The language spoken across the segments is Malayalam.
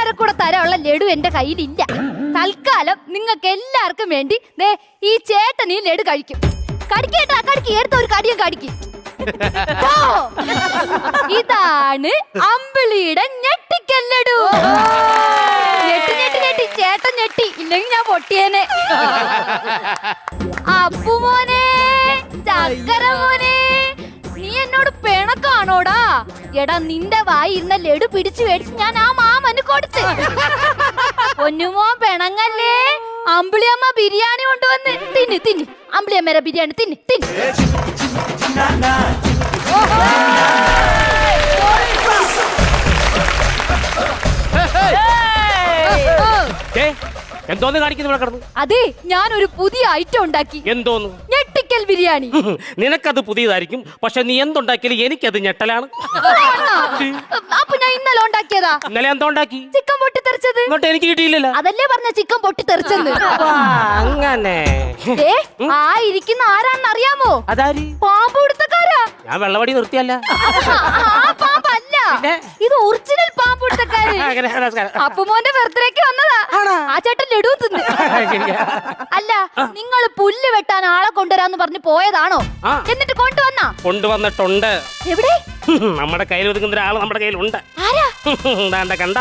എല്ലാരും കൂടെ തരാനുള്ള ലഡു എന്റെ കയ്യിലില്ല. തൽക്കാലം നിങ്ങൾക്ക് എല്ലാവർക്കും വേണ്ടി ദേ ഈ ചേട്ടൻ ഈ ലഡു കഴിക്കും. കടിക്കേട്ടാ, കടിക്ക്, എടുത്ത ഒരു കടിയും കടിക്കും. ഇതാണ് അമ്പിളിയുടെ ഞെട്ടിക്കൽ ലഡു. ഞെട്ടി ഞെട്ടി ഞെട്ടി ചേട്ടൻ ഞെട്ടി, ഇല്ലെങ്കിൽ ഞാൻ പൊട്ടിയേനെ. അപ്പുമോനെ, ചക്കര മോനെ, നീ എന്നോട് പിണക്കാണോടാ? എടാ, നിന്റെ വായി ഇരുന്ന ലഡു പിടിച്ചു മേടിച്ച് ഞാൻ ആ മാമന് കൊടുത്ത്. പൊന്നുമോ പിണങ്ങല്ലേ, അമ്പിളിയമ്മ ബിരിയാണി കൊണ്ടുവന്ന് തിന്ന് തിന്ന്. അമ്പിളിയമ്മേരെ ബിരിയാണി തിന്ന് തിന്ന്. എന്തോന്ന് കാണിക്കുന്നു ഇവിടെ കിടന്നു? അതെ, ഞാനൊരു പുതിയ ഐറ്റം ഉണ്ടാക്കി. എന്തോന്ന്? ഞെട്ടിക്കൽ ബിരിയാണി. നിനക്കത് പുതിയതായിരിക്കും, പക്ഷെ നീ എന്തുണ്ടാക്കിയാലും എനിക്കത് ഞെട്ടലാണ്. അപ്പൊ ഞാൻ ഇന്നലെ ഉണ്ടാക്കിയതാ. ഇന്നലെ എന്തോ ഉണ്ടാക്കി? ചിക്കൻ പൊട്ടിത്തെറിച്ചത്. ഇങ്ങോട്ട് എനിക്ക് കിട്ടിയില്ലല്ലോ. അതല്ലേ പറഞ്ഞ ചിക്കൻ പൊട്ടിത്തെറിച്ചെന്ന്. അങ്ങനെ ആ ഇരിക്കുന്ന ആരാണെന്ന് അറിയാമോ? അതാര്? പാമ്പ് പിടുത്തക്കാരാ. ഞാൻ വെള്ളവടി നിർത്തിയല്ല. പാമ്പല്ല, ഇത് ഒറിജിനൽ പാമ്പ് പിടുത്തക്കാര്. അപ്പുമോന്റെ ബർത്ത്ഡേക്ക് വന്നതാ. ആ ചേട്ടൻ ലഡു തിന്ന്. അല്ല, നിങ്ങൾ പുല്ല് വെട്ടാൻ ആളെ കൊണ്ടുവരാന്ന് പറഞ്ഞ് പോയതാണോ? എന്നിട്ട് കൊണ്ടുവന്നിട്ടുണ്ട്. എവിടെ? നമ്മുടെ കയ്യിൽ ഒതുങ്ങുന്ന ഒരാള് നമ്മുടെ കയ്യിലുണ്ട്. ആരാ? കണ്ട,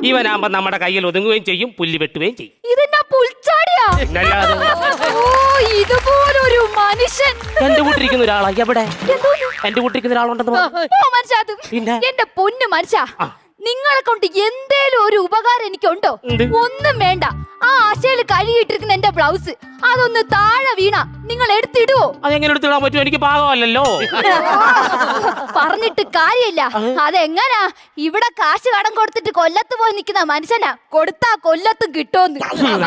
ഇവനാകുമ്പോ നമ്മുടെ കയ്യിൽ ഒതുങ്ങുകയും ചെയ്യും, പുല്ല് വെട്ടുകയും ചെയ്യും. ഇതെന്നാ പുൽച്ചാടിയാ? ഓ, ഇതുപോലൊരു മനുഷ്യൻ എന്റെ കൂട്ടിരിക്കുന്ന ഒരാളാ. എവിടെ? എന്റെ കൂട്ടിരിക്കുന്ന ഒരാളുണ്ടെന്ന്. എന്റെ പൊന്നു മനുഷ്യ, നിങ്ങളെ കൊണ്ട് എന്തേലും ഒരു ഉപകാരം എനിക്കുണ്ടോ? ഒന്നും വേണ്ട. ആ ആശയില് കഴുകിയിട്ടിരിക്കുന്ന എന്റെ ബ്ലൗസ് അതൊന്ന് താഴെ വീണ നിങ്ങൾ എടുത്തിടുവോ? അതെങ്ങനെ എടുത്തിടാൻ പറ്റും? എനിക്ക് പാകമല്ലല്ലോ. പറഞ്ഞിട്ട് കാര്യമില്ല. അതെങ്ങനാ? ഇവിടെ കാശ് കടം കൊടുത്തിട്ട് കൊല്ലത്ത് പോയി നിൽക്കുന്ന മനുഷ്യനാ. കൊടുത്താ കൊല്ലത്തും കിട്ടുമെന്ന്.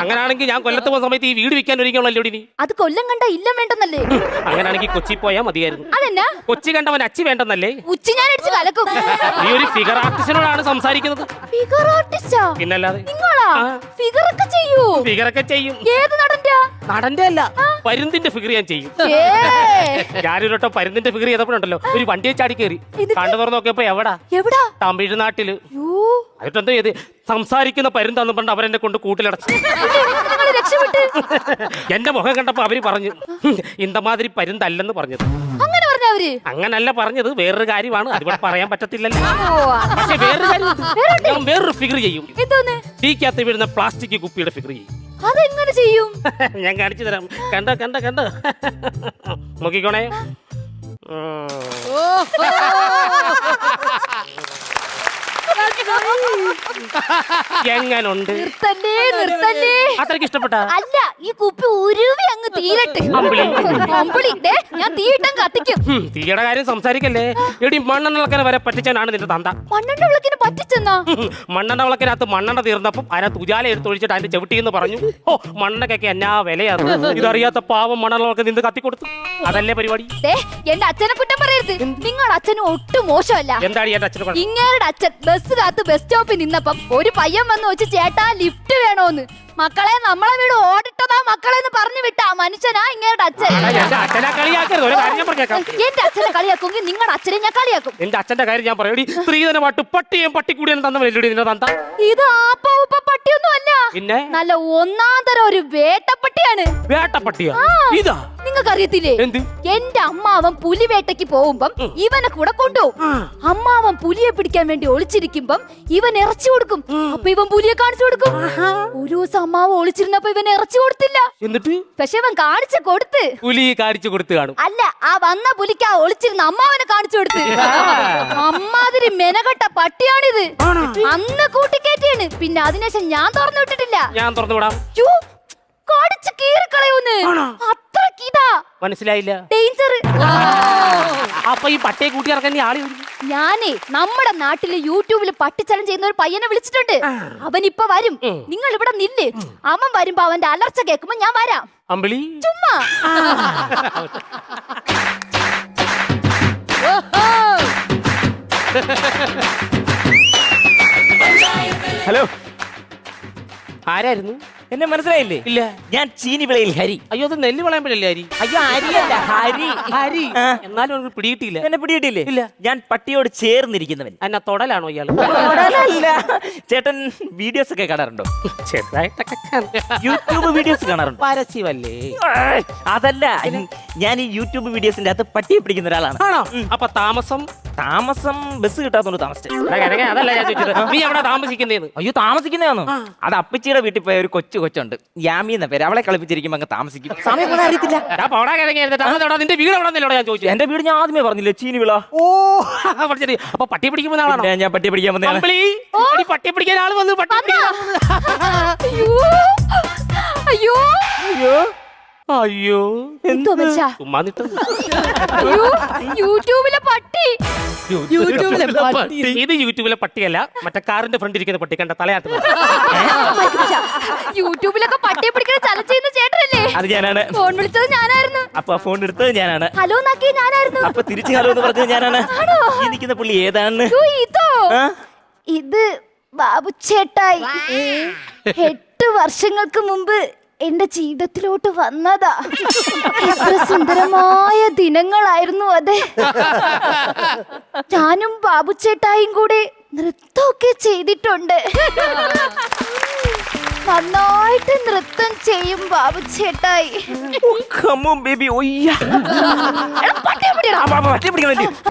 അങ്ങനാണെങ്കിൽ ഞാൻ കൊല്ലത്ത് പോകുന്ന സമയത്ത് ഈ വീട് വിൽക്കാൻ ഒരുങ്ങണല്ലോ. അത് കൊല്ലം കണ്ട ഇല്ല വേണ്ടെന്നല്ലേ? അങ്ങനാണെങ്കിൽ കൊച്ചി പോയാ മതിയായിരുന്നു. അതെന്നാ? കൊച്ചി കണ്ടവൻ അച്ചി വേണ്ടെന്നല്ലേ? ഉച്ചി ഞാൻ അടിച്ച് കലക്കും. നീ ഒരു ഫിഗർ ആർട്ടിസ്റ്റിനോടാണ് സംസാരിക്കുന്നത്. ഫിഗർ ആർട്ടിസ്റ്റാ? പിന്നല്ലാതെ. നിങ്ങളാ ഫിഗർ ഒക്കെ ചെയ്യൂ? ഫിഗറൊക്കെ ചെയ്യും. ഏത് നടന്റെ? നടന്റെ അല്ല, പരുന്തിന്റെ ഫിഗർ ഞാൻ ചെയ്യും. ഞാനൊരു വട്ടം പരുന്തിന്റെ ഫിഗർ ചെയ്തപ്പോഴുണ്ടല്ലോ, ഒരു വണ്ടിയെ ചാടി കയറി. കണ്ടു തുറന്ന് നോക്കിയപ്പോ എവിടാ? തമിഴ്നാട്ടില്. അതിട്ടെന്തോ ചെയ്ത് സംസാരിക്കുന്ന പരുന്താന്ന് പറഞ്ഞ അവരെന്നെ കൊണ്ട് കൂട്ടിലടച്ചു. എന്റെ മുഖം കണ്ടപ്പോ അവര് പറഞ്ഞു ഇന്തമാതിരി പരുന്തല്ലെന്ന് പറഞ്ഞത്. അങ്ങനല്ല പറഞ്ഞത്, വേറൊരു കാര്യമാണ്. അതിവിടെ പറയാൻ പറ്റത്തില്ലല്ലോ. പക്ഷെ വേറൊരു കാര്യം, ഞാൻ വേറൊരു ഫിഗർ ചെയ്യും. തീക്കകത്ത് വീഴുന്ന പ്ലാസ്റ്റിക് കുപ്പിയുടെ ഫിഗർ ചെയ്യും. അതെങ്ങനെ ചെയ്യും? ഞാൻ കാണിച്ചു തരാം. കണ്ട നോക്കിക്കോണേ. എങ്ങനുണ്ട്? അത്രയ്ക്ക് ഇഷ്ടപ്പെട്ട? അല്ല, ഈ കുപ്പി ഉരുവി അങ്ങ് തീരട്ടെ. ഞാൻ തീയിട്ടം കത്തിക്കും. തീയുടെ കാര്യം സംസാരിക്കല്ലേ. എടി, മണ്ണെണ്ണ വിളക്കിനെ വരെ പറ്റിച്ചാണ് നിന്റെ തന്ത. മണ്ണെണ്ണ വിളക്കിനെ പറ്റിച്ചെന്നാ? മണ്ണെണ്ണ വിളക്കിനകത്ത് മണ്ണെണ്ണ തീർന്നപ്പം അതിനകത്ത് ഉജാല എടുത്തൊഴിച്ചിട്ട് അതിന്റെ ചവിട്ടിന്ന് പറഞ്ഞു. ഓ, മണ്ണെണ്ണക്കൊക്കെ എന്നാ വിലയാണ്. ഇതറിയാത്ത പാവം മണ്ണെണ്ണ വിളക്ക് നിന്ന് കത്തിക്കൊടുത്തു. അതല്ലേ പരിപാടി. എന്റെ അച്ഛനെ കുറ്റം പറയരുത്. നിങ്ങളുടെ അച്ഛനും ഒട്ടും മോശമല്ല. എന്താണ് എന്റെ അച്ഛനെ? ഇങ്ങയുടെ അച്ഛൻ ബസ് കാത്ത് ബസ് സ്റ്റോപ്പിൽ നിന്നപ്പം ഒരു പയ്യൻ വന്ന് വെച്ച് ചേട്ടാ ലിഫ്റ്റ് വേണോന്ന്. മക്കളെ, നമ്മളെ വീട് ഓടിട്ടതാ മക്കളെന്ന് പറഞ്ഞു വിട്ട മനുഷ്യനാ ഇങ്ങയുടെ അച്ഛൻ. എന്റെ അച്ഛനെ കളിയാക്കരുത്. ഒരു കാര്യം ഞാൻ പറഞ്ഞേക്കാം. എന്റെ അച്ഛനെ കളിയാക്കുമെങ്കിൽ നിങ്ങളുടെ അച്ഛനെ ഞാൻ കളിയാക്കും. എന്റെ അച്ഛന്റെ കാര്യം ഞാൻ പറയും. സ്ത്രീധനമായിട്ട് പട്ടിയും പട്ടിക്കൂടിയും തന്നവരല്ലേ നിന്റെ തന്ത? ഇത് ആപ്പ ഉപ്പ പട്ടിയൊന്നും അല്ല, പിന്നെ നല്ല ഒന്നാം തരം ഒരു വേട്ടപ്പട്ടിയാണ്. വേട്ടപ്പട്ടിയാ? ഇതാ നിങ്ങൾക്ക് അറിയത്തില്ലേ? എന്റെ അമ്മാവൻ പുലിവേട്ടയ്ക്ക് പോകുമ്പം ഇവനെ കൂടെ കൊണ്ടുപോകും. അമ്മാവൻ പുലിയെ പിടിക്കാൻ വേണ്ടി ഒളിച്ചിരിക്കുമ്പം ഇവൻ ഇറച്ചി കൊടുക്കും. അപ്പൊ ഇവൻ പുലിയെ കാണിച്ചു കൊടുക്കും. ഒരു ദിവസം അമ്മാവൻ ഒളിച്ചിരുന്നപ്പോ ഇവൻ ഇറച്ചി കൊടുത്തില്ല. എന്നിട്ട് പക്ഷെ ഇവൻ കാണിച്ചു കൊടുത്ത്. പുലി കാണിച്ചു കൊടുത്തു കാണും. അല്ല, ആ വന്ന പുലിക്ക് ആ ഒളിച്ചിരുന്ന അമ്മാവനെ കാണിച്ചു കൊടുത്ത്. അമ്മാതിരി മെനകെട്ട പട്ടിയാണിത്. അന്ന് കൂട്ടിക്കേറ്റിയാണ്. പിന്നെ അതിനുശേഷം ഞാൻ തുറന്നു വിട്ടിട്ടില്ല. ഞാൻ തുറന്നു വിടാം. കടിച്ചു കീറിക്കളയൂന്ന്. അത്രക്കിതാ. മനസ്സിലായില്ല. ഡേഞ്ചർ. അപ്പൊ ഈ പട്ടിയെ കൂട്ടി ഇറക്കാൻ ആളി? ഞാനേ നമ്മുടെ നാട്ടില് യൂട്യൂബില് പട്ടിച്ചലം ചെയ്യുന്ന ഒരു പയ്യനെ വിളിച്ചിട്ടുണ്ട്. അവൻ ഇപ്പൊ വരും. നിങ്ങൾ ഇവിടെ നില്ല്. അവൻ വരുമ്പോ അവന്റെ അലർച്ച കേൾക്കുമ്പോ ഞാൻ വരാം. അമ്പിളി ചുമ്മാ. ഹലോ, ആരായിരുന്നു? എന്നെ മനസ്സിലായില്ലേ? ഇല്ല. ഞാൻ ചീനി വിളയിൽ ഹരി. അയ്യോ അത് നെല്ല് വിളയുമ്പോഴല്ലേ അരി? അയ്യോ അരിയല്ല, ഹരി. ഹരി. ആ. എന്നാലും എനിക്ക് പിടിയിട്ടില്ല. എന്നെ പിടിയിട്ടില്ലേ? ഇല്ല. ഞാൻ പട്ടിയോട് ചേർന്നിരിക്കുന്നവൻ. എന്നാ തൊടലാണോ ഇയാള്? ഉടലല്ല. ചേട്ടൻ വീഡിയോസ് ഒക്കെ കാണാറുണ്ടോ? ചെറുതായിട്ടൊക്കെ യൂട്യൂബ് വീഡിയോസ് കാണാറുണ്ടോ? പരസ്യമല്ലേ? അതല്ല, ഞാൻ ഈ യൂട്യൂബ് വീഡിയോസിന്റെ അകത്ത് പട്ടിയെ പിടിക്കുന്ന ഒരാളാണ്. ആണോ? അപ്പൊ താമസം താമസം ബസ് കിട്ടാത്തോണ്ട് താമസിച്ചു. അതല്ല ഞാൻ ചോദിച്ചത്. നീ എവിടെ താമസിക്കുന്നേന്ന്? അയ്യോ താമസിക്കുന്നതാണോ? അത് അപ്പച്ചിയുടെ വീട്ടിൽ പോയ ഒരു കൊച്ചുണ്ട്, യാമി എന്ന പേര്. അവളെ കളിപ്പിച്ചിരിക്കുമ്പോ അങ്ങ് താമസിക്കും. സമയം ഒന്നും അറിയത്തില്ല. നിന്റെ വീട് എവിടെ നിന്നോട് ഞാൻ ചോദിച്ചു. എന്റെ വീട് ഞാൻ ആദ്യമേ പറഞ്ഞില്ലേ, ചീനി വിള. ഓ ശരി. അപ്പൊ പട്ടി പിടിക്കുന്ന ആളാണോ? ഞാൻ പട്ടിയെ പിടിക്കാൻ വന്നതാണ്. പട്ടി പിടിക്കാൻ ആള് വന്നു. പട്ടി അയ്യോ അയ്യോ അയ്യോ അയ്യോ എന്തോ മച്ചാ? ചുമ്മാ നിട്ടു. അയ്യോ യൂട്യൂബിലെ പട്ടി. യൂട്യൂബിലെ പട്ടി. ഇത് യൂട്യൂബിലെ പട്ടിയല്ല, മറ്റേ കാറിന്റെ ഫ്രണ്ട് ഇരിക്കുന്ന പട്ടി. കണ്ട തലയാട്ട്. യൂട്യൂബിലൊക്കെ പട്ടിയെ പിടിക്കുന്ന ചലഞ്ച് ചെയ്യുന്ന ചേട്ടനല്ലേ? അത് ഞാനാണ്. ഫോൺ വിളിച്ചത് ഞാനായിരുന്നു. അപ്പൊ ഫോൺ എടുത്തത് ഞാനാണ്. ഹലോ നാക്കി ഞാനായിരുന്നു. അപ്പൊ തിരിച്ചു ഹലോ എന്ന് പറഞ്ഞത് ഞാനാണ്. ഈ നിൽക്കുന്ന പുള്ളി ഏതാണ്? ഇതോ? ആ? ഇത് ബാബു ചേട്ടായി 8 വർഷങ്ങൾക്ക് മുമ്പ് എന്റെ ജീവിതത്തിലോട്ട് വന്നതാ. എത്ര സുന്ദരമായ ദിനങ്ങളായിരുന്നു അതെ. ഞാനും ബാബു ചേട്ടായും കൂടെ നൃത്തമൊക്കെ ചെയ്തിട്ടുണ്ട്. നന്നായിട്ട് നൃത്തം ചെയ്യും ബാബു ചേട്ടായി.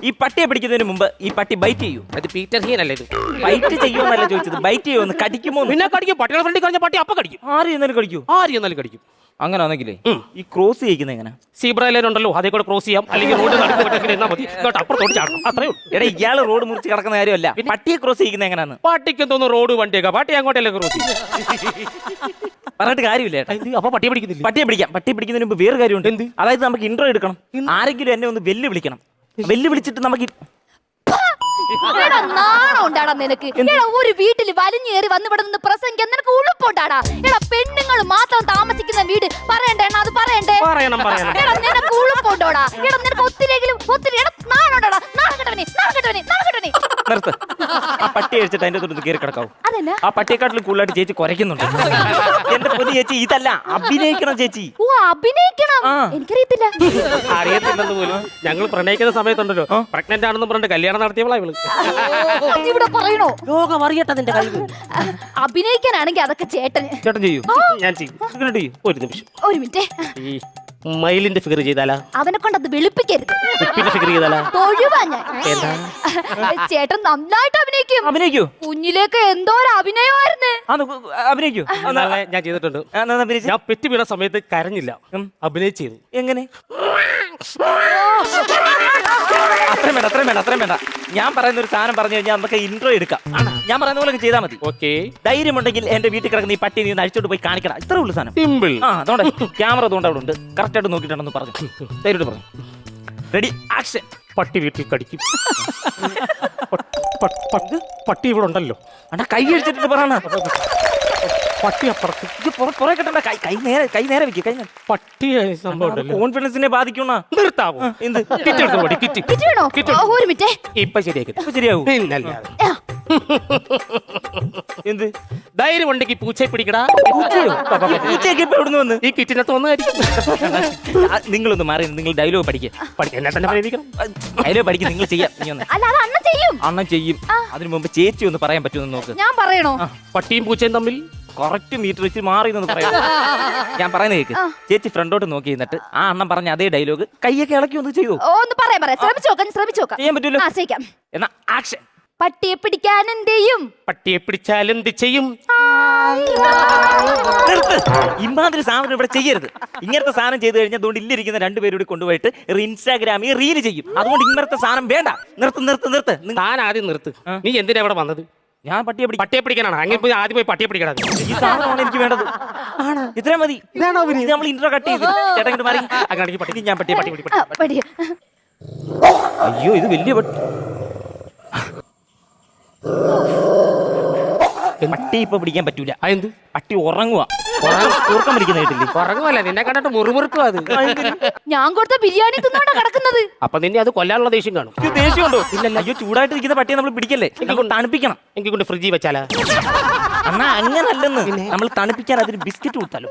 ഈ പട്ടിയെ പിടിക്കുന്നതിന് മുമ്പ് ഈ പട്ടി ബൈറ്റ് ചെയ്യൂ. അത് പീറ്റർ ഹീനല്ലേ ഇത്? ബൈറ്റ് ചെയ്യുമെന്നല്ല ചോദിച്ചത്, ബൈറ്റ് ചെയ്യുമെന്ന്. കടിക്കുമോ? പിന്നെ കടിക്കും. പട്ടിയുടെ ഫ്രണ്ടിൽ കഴിഞ്ഞ പട്ടി അപ്പൊ കടിക്കും. ആര് എന്നാലും കടിക്കൂ? ആര് എന്നാലും കടിക്കും. അങ്ങനെ ആണെങ്കിലേ ഈ ക്രോസ് ചെയ്യിക്കുന്നത് എങ്ങനെ? സീബ്ര ലൈൻ ഉണ്ടല്ലോ, അതേ കൂടെ ക്രോസ് ചെയ്യാം. അല്ലെങ്കിൽ റോഡ് നടക്കുന്ന മതി. ഇങ്ങോട്ട് അപ്പുറത്തോട്ട് ചാടും. അത്രേ ഉള്ളൂ. എടാ ഇയാള് റോഡ് മുറിച്ച് കിടക്കുന്ന കാര്യമല്ല, പട്ടിയെ ക്രോസ് ചെയ്യുന്നത് എങ്ങനെയാണ്? പട്ടിക്ക് തോന്നുന്നു റോഡ് വണ്ടിയൊക്കെ. പട്ടി അങ്ങോട്ടല്ലേ ക്രോസ് ചെയ്യും. പറഞ്ഞിട്ട് കാര്യമില്ല ഏട്ടാ. അപ്പൊ പട്ടിയെ പിടിക്കുന്നില്ല. പട്ടിയെ പിടിക്കാം. പട്ടി പിടിക്കുന്നതിന് മുമ്പ് വേറെ കാര്യമുണ്ട്. എന്ത്? അതായത് നമുക്ക് ഇൻട്രോ എടുക്കണം. ആരെങ്കിലും എന്നെ ഒന്ന് വെല്ലുവിളിക്കണം. വെല്ലുവിളിച്ചിട്ട് നമുക്ക് എടാ, നാണം ഉണ്ടാടാ നിനക്ക്? എടാ, ഒരു വീട്ടിൽ വലിഞ്ഞേറി വന്ന് ഇവിടെ നിന്ന് പ്രസംഗിക്കാൻ നിനക്ക് ഉളുപ്പുണ്ടാടാ? എടാ, പെണ്ണുങ്ങൾ മാത്രം താമസിക്കുന്ന വീട് പറയണ്ടേ? അത് പറയണ്ടേ? പറയണം. എടാ, നിനക്ക് ഉളുപ്പുണ്ടോടാ? എടാ, നിനക്ക് ഒത്തിരി എടാ നാണം ഉണ്ടാടാ? നാണം കെട്ടവനെ. നിർത്ത്. ആ പട്ടി അഴിച്ചിട്ട് അതിന്റെ തൊട്ട് കയറി കിടക്കാവും. അതെന്നാ? ആ പട്ടിയെക്കാട്ടിലും കൂടുതലായിട്ട് ചേച്ചി കുറയ്ക്കുന്നുണ്ട്. എന്റെ പൊതു ചേച്ചി ഇതല്ല, അഭിനയിക്കണം ചേച്ചി. ഓ അഭിനയിക്കണം? എനിക്കറിയത്തില്ല. അറിയത്തില്ലെന്ന് പോലും. ഞങ്ങൾ പ്രണയിക്കുന്ന സമയത്തുണ്ടല്ലോ, പ്രഗ്നന്റ് ആണെന്ന് പറഞ്ഞിട്ട് കല്യാണം നടത്തിയവളാ ഇവള്. ഇവിടെ പറയണോ? ലോകം അറിയട്ടെ നിന്റെ കഴിവ്. അഭിനയിക്കാനാണെങ്കിൽ അതൊക്കെ ചേട്ടന്. ചേട്ടൻ ചെയ്യൂ. ഞാൻ ചെയ്യും. ഒരു നിമിഷം. ഒരു മിനിറ്റ്. ഈ മയിലിന്റെ ഫിഗർ ചെയ്താലാ? അവനെ കൊണ്ട് അത് വെളുപ്പിക്കരുത്. പിന്നെ ഫിഗർ ചെയ്താലാ? തൊഴുവാ ഞാൻ. എന്താ? ചേട്ടൻ നന്നായിട്ട് അഭിനയിക്കും. അഭിനയിക്കൂ. കുഞ്ഞിലേക്ക് എന്തോ ഒരു അഭിനയമായിരുന്നു. അഭിനയിക്കൂ. ഞാൻ ചെയ്തിട്ടുണ്ട്. ഞാൻ പെറ്റി വീണ സമയത്ത് കരഞ്ഞില്ല, അഭിനയിച്ച് ചെയ്തു. എങ്ങനെ? അത്രയും വേണ്ട. ഞാൻ പറയുന്ന ഒരു സാധനം പറഞ്ഞു കഴിഞ്ഞാൽ നമുക്ക് ഇൻട്രോ എടുക്കാം. ഞാൻ പറയുന്ന പോലെ ചെയ്താൽ മതി. ഓക്കെ. ധൈര്യമുണ്ടെങ്കിൽ എന്റെ വീട്ടിൽ കിടക്കുന്ന ഈ പട്ടി നീ അഴിച്ചോട്ട് പോയി കാണിക്കണം. ഇത്രേ ഉള്ളൂ സാധനം. സിമ്പിൾ. അതുകൊണ്ട് ക്യാമറ അതുകൊണ്ട് അവിടെ ഉണ്ട്. കറക്റ്റ് ആയിട്ട് നോക്കിയിട്ടുണ്ടെന്ന് പറഞ്ഞു. ധൈര്യമായിട്ട് പറഞ്ഞു. Ready action. പട്ടി വീട്ടിൽ കടിക്കും. പട്ടി ഇവിടെ ഉണ്ടല്ലോ. അണ്ണാ കൈ അടിച്ചിട്ട് പറയണ. പട്ടി അപ്പുറത്ത്. കുറെ കിട്ടണ്ട. കൈ നേരെ വെക്കുക. കൈ പട്ടി സംഭവം ഉണ്ടല്ലോ. കോൺഫിഡൻസിനെ ബാധിക്കുന്ന. നിർത്താവോ? എന്ത്? കിറ്റ് വേണോ? ഒരു മിനിറ്റ്. ഇപ്പൊ ശരിയാക്കി. ശരിയാവും. പിന്നല്ലാതെ. എന്ത് ധൈര്യം ഉണ്ടെങ്കിൽ പൂച്ചയെ പിടിക്കടാ. എവിടുന്ന് വന്ന് ഈ കിറ്റിനകത്ത് വന്നായിരിക്കും. നിങ്ങളൊന്ന് മാറി. നിങ്ങൾ ഡയലോഗ് പഠിക്കുക. എന്നെ തന്നെ പ്രേമിക്കണം. ഡയലോഗ് പഠിക്കുക. നിങ്ങൾ ചെയ്യാം. അല്ല അത് അണ്ണൻ ചെയ്യും. അണ്ണൻ ചെയ്യും. അതിനു മുമ്പ് ചേച്ചി ഒന്ന് പറയാൻ പറ്റുമെന്ന് നോക്ക്. ഞാൻ പറയണോ? പട്ടിയും പൂച്ചയും തമ്മിൽ കറക്റ്റ് മീറ്റർ വെച്ച് മാറി എന്ന് പറയാം. ഞാൻ പറയുന്നത് കേക്ക്. ചേച്ചി ഫ്രണ്ടോട്ട് നോക്കി എന്നിട്ട് ആ അണ്ണൻ പറഞ്ഞ അതേ ഡയലോഗ് കൈയൊക്കെ ഇളക്കി ഒന്ന് ചെയ്തു. ഒന്ന് പറയാം. ശ്രമിച്ചോക്കാം. ചെയ്യാൻ പറ്റൂല്ലോ. എന്നാ ആക്ഷൻ. പട്ടിയെ പിടിക്കാൻ എന്തെയും? പട്ടിയെ പിടിച്ചാൽ എന്ത് ചെയ്യും? നിർത്ത്. ഇമാതിരി സാധനം ഇവിടെ ചെയ്യരുത്. ഇങ്ങനത്തെ സാധനം ചെയ്ത് കഴിഞ്ഞാൽ അതുകൊണ്ട് ഇല്ലിരിക്കുന്ന രണ്ടുപേരോട് കൊണ്ടുപോയിട്ട് ഇൻസ്റ്റാഗ്രാമിൽ റീൽ ചെയ്യും. അതുകൊണ്ട് ഇങ്ങനത്തെ സാധനം വേണ്ട. നിർത്ത്. താൻ ആദ്യം നിർത്ത്. നീ എന്തിനാ ഇവിടെ വന്നത്? ഞാൻ പട്ടിയെ പിടിക്കാനാണ്. അങ്ങനെ പോയി ആദ്യം പോയി പട്ടിയെ പിടിക്കണം. ഈ സാധനമാണ് എനിക്ക് വേണ്ടത്. ഇത്രയും മതി. നമ്മൾ ഇന്റർവ്യൂ കട്ട് ചെയ്ത് ചേട്ടാ ഇങ്ങോട്ട് മാറി. അങ്ങനെ പട്ടി ഞാൻ പട്ടി. അയ്യോ ഇത് വലിയ പട്ടി. പട്ടി ഇപ്പൊ പിടിക്കാൻ പറ്റൂല. എന്ത്? പട്ടി ഉറങ്ങുക. ഉറക്കം പിടിക്കുന്ന കേട്ടില്ലേ? ഉറങ്ങുമല്ല, നിന്നെ കണ്ടിട്ട് മുറുമുറുക്കും. അത് ഞാൻ കൊടുത്ത ബിരിയാണി തിന്നോണ്ടാ കിടക്കുന്നത്. അപ്പൊ നിന്നെ അത് കൊല്ലാനുള്ള ദേഷ്യം കാണും. ദേഷ്യമുണ്ടോ? ഇല്ലല്ല. അയ്യോ ചൂടായിട്ട് നിൽക്കുന്ന പട്ടിയെ നമ്മൾ പിടിക്കല്ലേ. തണുപ്പിക്കണം. എനിക്ക് കൊണ്ട് ഫ്രിഡ്ജിൽ വെച്ചാലാ? അണ്ണാ അങ്ങനല്ലെന്ന്, നമ്മൾ തണുപ്പിക്കാൻ അതിന് ബിസ്ക്കറ്റ് കൊടുത്താലോ?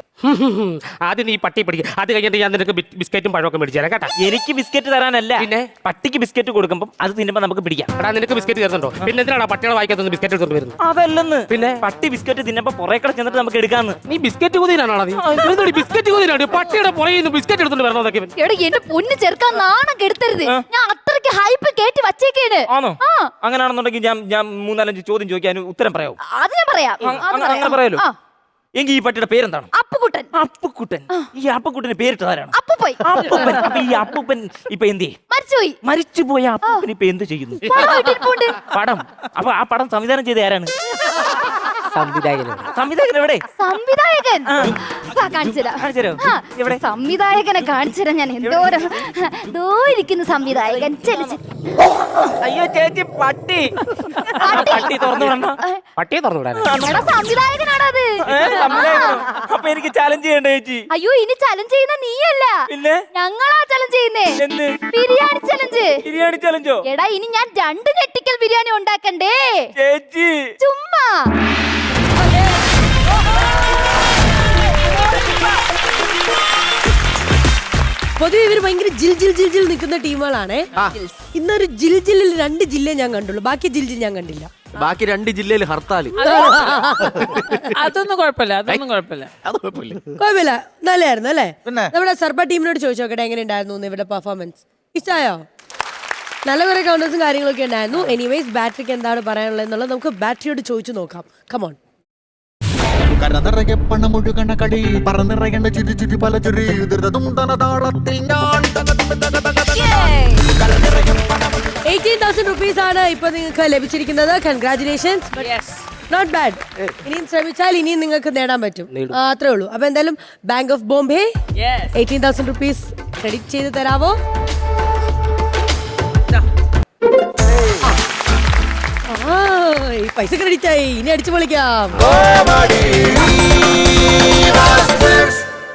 ആദ്യം നീ പട്ടി പിടിക്കുക, അത് കഴിഞ്ഞിട്ട് ഞാൻ നിനക്ക് ബിസ്ക്കറ്റും പഴമൊക്കെ മേടിച്ചു തരാം കേട്ടാ. എനിക്ക് ബിസ്ക്കറ്റ് തരാനല്ല, പിന്നെ പട്ടിക്ക് ബിസ്ക്കറ്റ് കൊടുക്കുമ്പോൾ അത് തിന്നുമ്പോൾ നമുക്ക് പിടിക്കാം. എടാ നിനക്ക് ബിസ്ക്കറ്റ് തരുന്നുണ്ടോ? പിന്നെ എന്തിനാണ് പട്ടികളെ വായിക്കാത്തൊന്ന് ബിസ്ക്കറ്റ് എടുത്തോണ്ട് വരുന്നത്? അതല്ലെന്ന്, പിന്നെ പട്ടി ബിസ്ക്കറ്റ് തിന്നപ്പോ പുറകെ ചെന്നിട്ട് നമുക്ക് എടുക്കാന്ന്. നീ ബിസ്ക്കറ്റ് കുതിരാണോ? നീ ബിസ്ക്കറ്റ് കുതിരാണ് പട്ടിയുടെ പുറകെ നിന്ന് ബിസ്ക്കറ്റ് എടുത്തോണ്ട് വരണതൊക്കെ. എടാ എന്റെ പൊന്ന് ചെറുക്കാൻ നാണം കെടുത്തരുത്. ഞാൻ അത്രയ്ക്ക് ഹൈപ്പ് കേറ്റി വച്ചേക്കാണ്. ആണോ? അങ്ങനെയാണെന്നുണ്ടെങ്കിൽ ഞാൻ 3-4 ചോദ്യം ചോദിക്കാൻ ഉത്തരം പറയാമോ? അത് ഞാൻ പറയാം. അങ്ങനെ പറയാലോ. എങ്കിൽ ഈ പട്ടിയുടെ പേരെന്താണ്? അപ്പുകുട്ടൻ. അപ്പുക്കുട്ടൻ. ഈ അപ്പുക്കുട്ടന് പേരിട്ട് ആരാണ്? അപ്പുപോയി. അപ്പൂപ്പൻ. അപ്പൊ ഈ അപ്പൂപ്പൻ ഇപ്പൊ എന്ത് ചെയ്യും? മരിച്ചുപോയി. മരിച്ചുപോയ അപ്പൂപ്പൻ ഇപ്പൊ എന്ത് ചെയ്യുന്നു? പടം. അപ്പൊ ആ പടം സംവിധാനം ചെയ്ത ആരാണ്? സംവിധായകൻ എവിടെ? സംവിധായകൻ കാണിച്ചുതരാം. സംവിധായകനെ കാണിച്ചുതരാം ഞാൻ. എന്തോരം ദോ ഇരിക്കുന്നു സംവിധായകൻ. അയ്യോ ചേച്ചി, പട്ടി പട്ടി തുറന്നു വിടണ. പട്ടിയെ തുറന്നു വിടാൻ സംവിധായകനാണത്. അപ്പൊ എനിക്ക് ചലഞ്ച് ചെയ്യണ്ട ചേച്ചി? അയ്യോ ഇനി ചലഞ്ച് ചെയ്യുന്ന നീയല്ല, പിന്നെ ഞങ്ങളാ ചലഞ്ച് ചെയ്യുന്നേ. എന്ത് ബിരിയാണി ചലഞ്ച്? ബിരിയാണി ചലഞ്ചോ? എടാ ഇനി ഞാൻ 2 ഞെട്ടിക്കൽ ബിരിയാണി ഉണ്ടാക്കണ്ടേ ചേച്ചി? ചുമ്മാ പൊതുവെ ഇവര് ഭയങ്കര ജിൽ ജിൽ ജിൽ ജിൽ നിൽക്കുന്ന ടീമുകളാണ്. ഇന്നൊരു ജിൽ ജില്ലിൽ 2 ജില്ലയെ ഞാൻ കണ്ടുള്ളൂ, ബാക്കി ജിൽ ജിൽ ഞാൻ കണ്ടില്ല. ബാക്കി 2 ജില്ലയിൽ ഹർത്താൽ. അതൊന്നും കുഴപ്പമില്ല, അതൊന്നും കുഴപ്പമില്ല. കുഴപ്പമില്ല, നല്ലായിരുന്നു അല്ലേ? നമ്മുടെ സർബ ടീമിനോട് ചോദിച്ചു നോക്കട്ടെ എങ്ങനെ ഉണ്ടായിരുന്നു ഇവരുടെ പെർഫോമൻസ്. ഇഷ്ടമായോ? നല്ല കുറെ കൗണ്ടേഴ്സും കാര്യങ്ങളൊക്കെ ഉണ്ടായിരുന്നു. എനിവേസ് ബാറ്ററിക്ക് എന്താണ് പറയാനുള്ളത് എന്നുള്ളത് നമുക്ക് ബാറ്ററിയോട് ചോദിച്ചു നോക്കാം. കമോൺ. കരനിറയെ പണമൊഴുകണ കളി, പറന്നിറയേണ്ട ചിരി ചിരി പല ചിരി, ധൃതതും തനതാളത്തിൽ ഞാൻ 18,000 rupees ആണ് ഇപ്പൊ നിങ്ങൾക്ക് ലഭിച്ചിരിക്കുന്നത്. കൺഗ്രാറ്റുലേഷൻസ്. Not bad. ഇനിയും ശ്രമിച്ചാൽ ഇനിയും നിങ്ങൾക്ക് നേടാൻ പറ്റും. അത്രേ ഉള്ളൂ. അപ്പൊ എന്തായാലും bank of Bombay 18,000 rupees credit ചെയ്ത് തരാവോ? പൈസ ക്രെഡിറ്റ് ആയി. ഇനി അടിച്ചു പൊളിക്കാം.